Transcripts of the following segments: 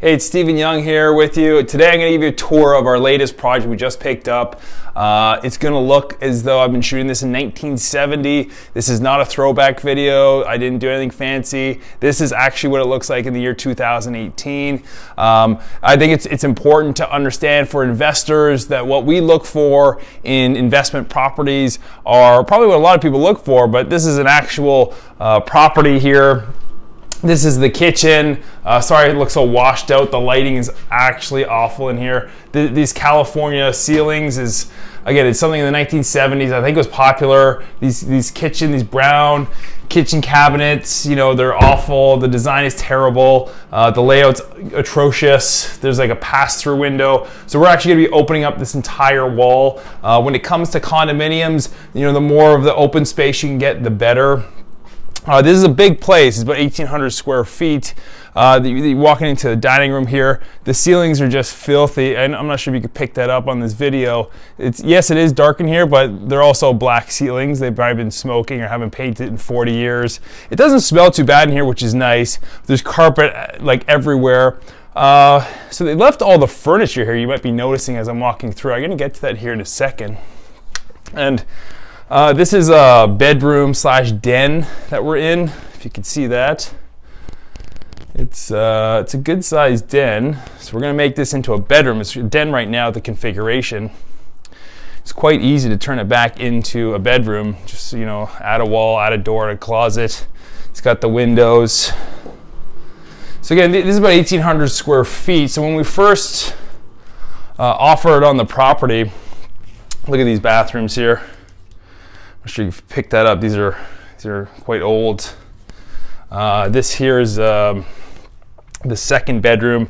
Hey, it's Stephen Young here with you. Today I'm going to give you a tour of our latest project we just picked up. It's going to look as though I've been shooting this in 1970. This is not a throwback video. I didn't do anything fancy. This is actually what it looks like in the year 2018. I think it's important to understand for investors that what we look for in investment properties are probably what a lot of people look for, but this is an actual property here. This is the kitchen. Sorry it looks so washed out. The lighting is actually awful in here. These California ceilings is, again, it's something in the 1970s. I think it was popular. These brown kitchen cabinets, you know, they're awful. The design is terrible. The layout's atrocious. There's like a pass-through window. So we're actually gonna be opening up this entire wall. When it comes to condominiums, you know, the more of the open space you can get, the better. This is a big place. It's about 1,800 square feet. You're walking into the dining room here. The ceilings are just filthy, and I'm not sure if you could pick that up on this video. Yes, it is dark in here, but they're also black ceilings. They've probably been smoking or haven't painted in 40 years. It doesn't smell too bad in here, which is nice. There's carpet like everywhere. So they left all the furniture here. You might be noticing as I'm walking through. I'm going to get to that here in a second. And this is a bedroom slash den that we're in, if you can see that. It's a good sized den, so we're going to make this into a bedroom. It's a den right now, the configuration. It's quite easy to turn it back into a bedroom. Just, you know, add a wall, add a door, a closet. It's got the windows. So again, this is about 1,800 square feet. So when we first offered on the property, look at these bathrooms here. I'm sure you've picked that up. These are quite old. This here is the second bedroom.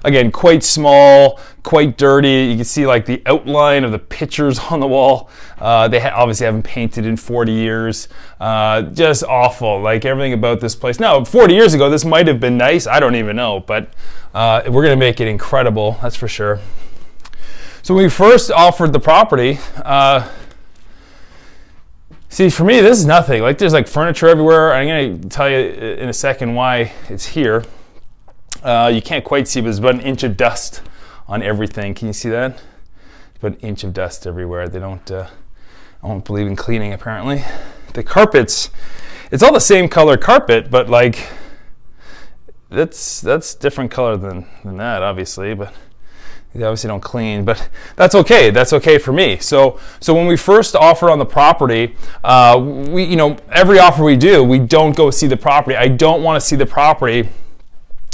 Again, quite small, quite dirty. You can see like the outline of the pictures on the wall. They obviously haven't painted in 40 years. Just awful, like everything about this place. Now, 40 years ago, this might have been nice. I don't even know, but we're gonna make it incredible, that's for sure. So when we first offered the property, see, for me, this is nothing. Like, there's like furniture everywhere. I'm going to tell you in a second why it's here. You can't quite see, but there's about an inch of dust on everything. Can you see that? About an inch of dust everywhere. They don't believe in cleaning, apparently. The carpets, it's all the same color carpet, but like, that's different color than that, obviously, but they obviously don't clean, but that's okay. That's okay for me. So when we first offer on the property, every offer we do, we don't go see the property. I don't want to see the property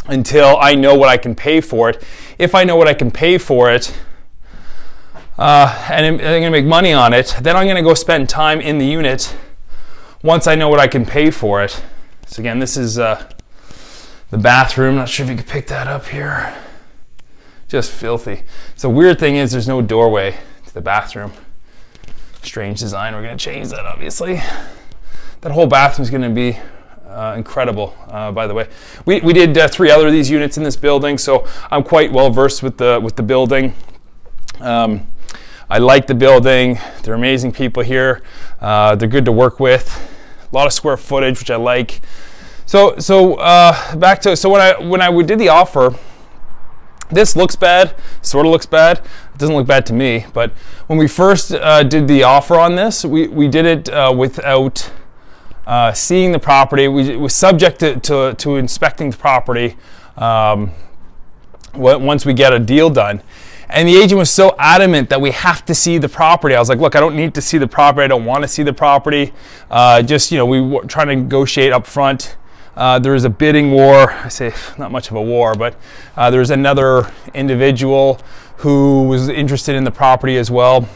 until I know what I can pay for it. If I know what I can pay for it, and I'm going to make money on it, then I'm going to go spend time in the unit once I know what I can pay for it. So again, this is the bathroom. Not sure if you could pick that up here. Just filthy. So weird thing is there's no doorway to the bathroom. Strange design. We're going to change that, obviously. That whole bathroom is going to be incredible, by the way. We did 3 other of these units in this building, so I'm quite well versed with the building. I like the building. They're amazing people here. They're good to work with. A lot of square footage, which I like. So when I did the offer, this looks bad, sort of looks bad. It doesn't look bad to me, but when we first did the offer on this, we did it without seeing the property. We was subject to inspecting the property once we get a deal done. And the agent was so adamant that we have to see the property. I was like, look, I don't need to see the property. I don't want to see the property. We were trying to negotiate up front. There was a bidding war. I say not much of a war, but there was another individual who was interested in the property as well.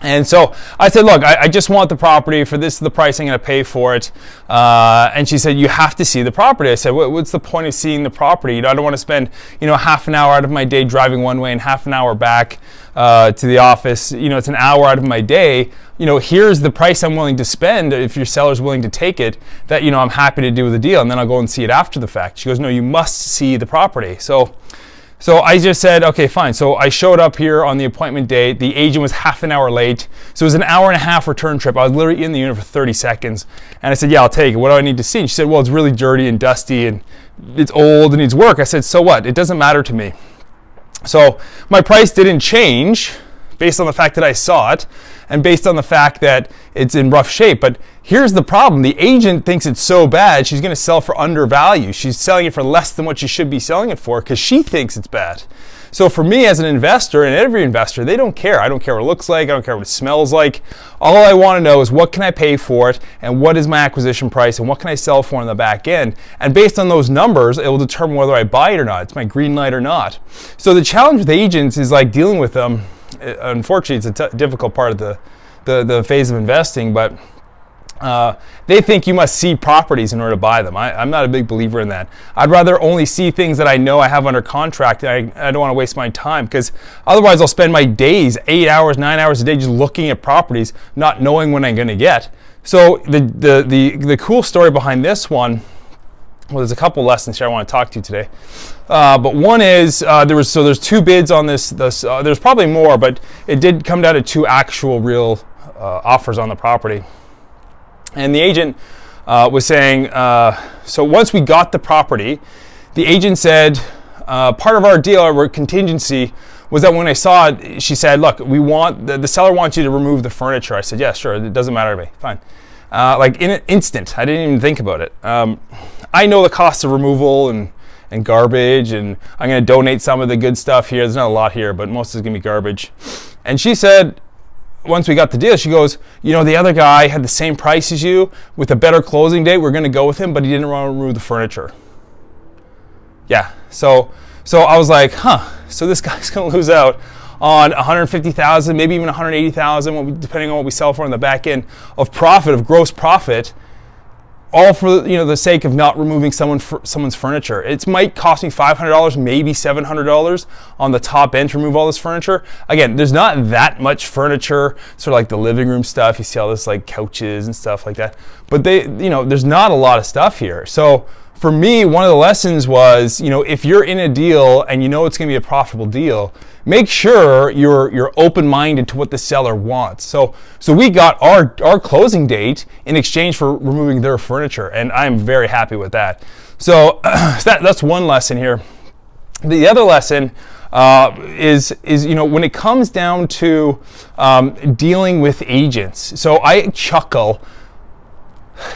And so I said, look, I just want the property. For this is the price I'm going to pay for it. And she said, you have to see the property. I said, what's the point of seeing the property? You know, I don't want to spend, half an hour out of my day driving one way and half an hour back to the office. It's an hour out of my day. Here's the price I'm willing to spend if your seller's willing to take it, that, I'm happy to do the deal. And then I'll go and see it after the fact. She goes, no, you must see the property. So So I just said, okay, fine. So I showed up here on the appointment date. The agent was half an hour late. So it was an hour and a half return trip. I was literally in the unit for 30 seconds. And I said, yeah, I'll take it. What do I need to see? And she said, well, it's really dirty and dusty and it's old and needs work. I said, so what? It doesn't matter to me. So my price didn't change based on the fact that I saw it and based on the fact that it's in rough shape. But here's the problem. The agent thinks it's so bad, she's going to sell for undervalue. She's selling it for less than what she should be selling it for because she thinks it's bad. So for me as an investor and every investor, they don't care. I don't care what it looks like. I don't care what it smells like. All I want to know is what can I pay for it and what is my acquisition price and what can I sell for in the back end. And based on those numbers, it will determine whether I buy it or not. It's my green light or not. So the challenge with agents is like dealing with them. Unfortunately, it's a difficult part of the phase of investing, but they think you must see properties in order to buy them. I'm not a big believer in that. I'd rather only see things that I know I have under contract. And I don't want to waste my time because otherwise I'll spend my days, 8 hours, 9 hours a day just looking at properties, not knowing when I'm going to get. So the cool story behind this one, well, there's a couple lessons here I want to talk to you today. But one is there's two bids on this. There's probably more, but it did come down to two actual real offers on the property. And the agent was saying, so once we got the property, the agent said, part of our deal, our contingency, was that when I saw it, she said, look, the seller wants you to remove the furniture. I said, yeah, sure, it doesn't matter to me, fine. Like in an instant, I didn't even think about it. I know the cost of removal and garbage, and I'm going to donate some of the good stuff here. There's not a lot here, but most is going to be garbage. And she said, once we got the deal, she goes, you know, the other guy had the same price as you with a better closing date. We're going to go with him, but he didn't want to remove the furniture. Yeah, so I was like, so this guy's going to lose out on $150,000, maybe even $180,000, depending on what we sell for on the back end of profit, of gross profit, all for the sake of not removing someone's furniture. It might cost me $500, maybe $700 on the top end to remove all this furniture. Again, there's not that much furniture, sort of like the living room stuff. You see all this like couches and stuff like that. But there's not a lot of stuff here. So for me, one of the lessons was, if you're in a deal and you know it's going to be a profitable deal, make sure you're open-minded to what the seller wants. So we got our closing date in exchange for removing their furniture, and I'm very happy with that. So that's one lesson here. The other lesson is when it comes down to dealing with agents. So I chuckle.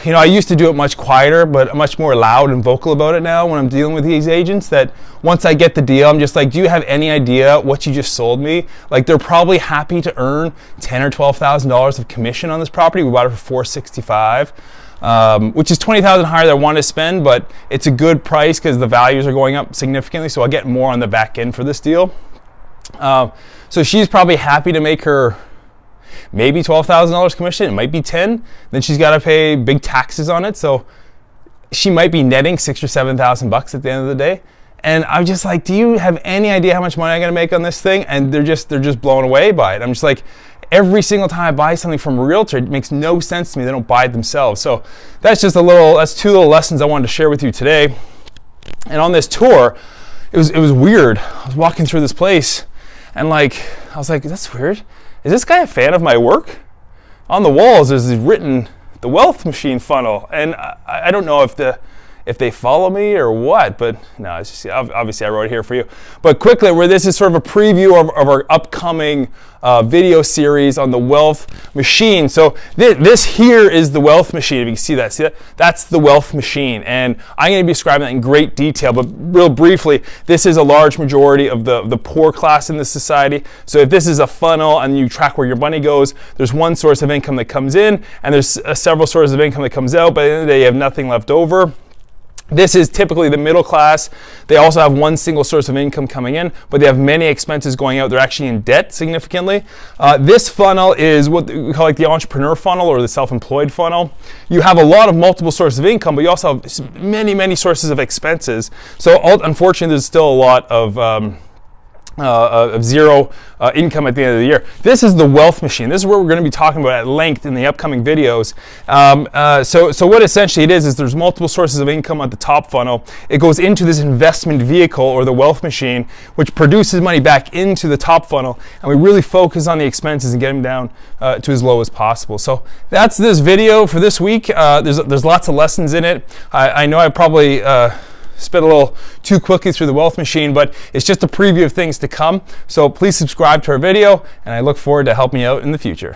I used to do it much quieter, but much more loud and vocal about it now when I'm dealing with these agents, that once I get the deal, I'm just like, do you have any idea what you just sold me? Like, they're probably happy to earn $10,000 or $12,000 of commission on this property. We bought it for $465,000, which is $20,000 higher than I wanted to spend, but it's a good price because the values are going up significantly, so I'll get more on the back end for this deal. So she's probably happy to make her maybe $12,000 commission. It might be 10. Then she's got to pay big taxes on it. So she might be netting $6,000 or $7,000 at the end of the day. And I'm just like, do you have any idea how much money I'm going to make on this thing? And they're just blown away by it. I'm just like, every single time I buy something from a realtor, it makes no sense to me. They don't buy it themselves. So that's two little lessons I wanted to share with you today. And on this tour, it was weird. I was walking through this place and I was like, that's weird. Is this guy a fan of my work? On the walls there's written the wealth machine funnel, and I don't know if they follow me or what, but no, it's just, obviously I wrote it here for you. But quickly, where this is sort of a preview of our upcoming video series on the wealth machine. So this here is the wealth machine. If you can see that, that's the wealth machine. And I'm going to be describing that in great detail, but real briefly, this is a large majority of the poor class in this society. So if this is a funnel and you track where your money goes, there's one source of income that comes in, and there's several sources of income that comes out, but at the end of the day, you have nothing left over. This is typically the middle class. They also have one single source of income coming in, but they have many expenses going out. They're actually in debt significantly. This funnel is what we call like the entrepreneur funnel or the self-employed funnel. You have a lot of multiple sources of income, but you also have many, many sources of expenses. So unfortunately, there's still a lot of of zero income at the end of the year. This is the wealth machine. This is what we're going to be talking about at length in the upcoming videos. So what essentially it is there's multiple sources of income at the top funnel. It goes into this investment vehicle, or the wealth machine, which produces money back into the top funnel, and we really focus on the expenses and get them down to as low as possible. So that's this video for this week. There's lots of lessons in it. I know I probably spit a little too quickly through the wealth machine, but it's just a preview of things to come. So please subscribe to our video, and I look forward to helping you out in the future.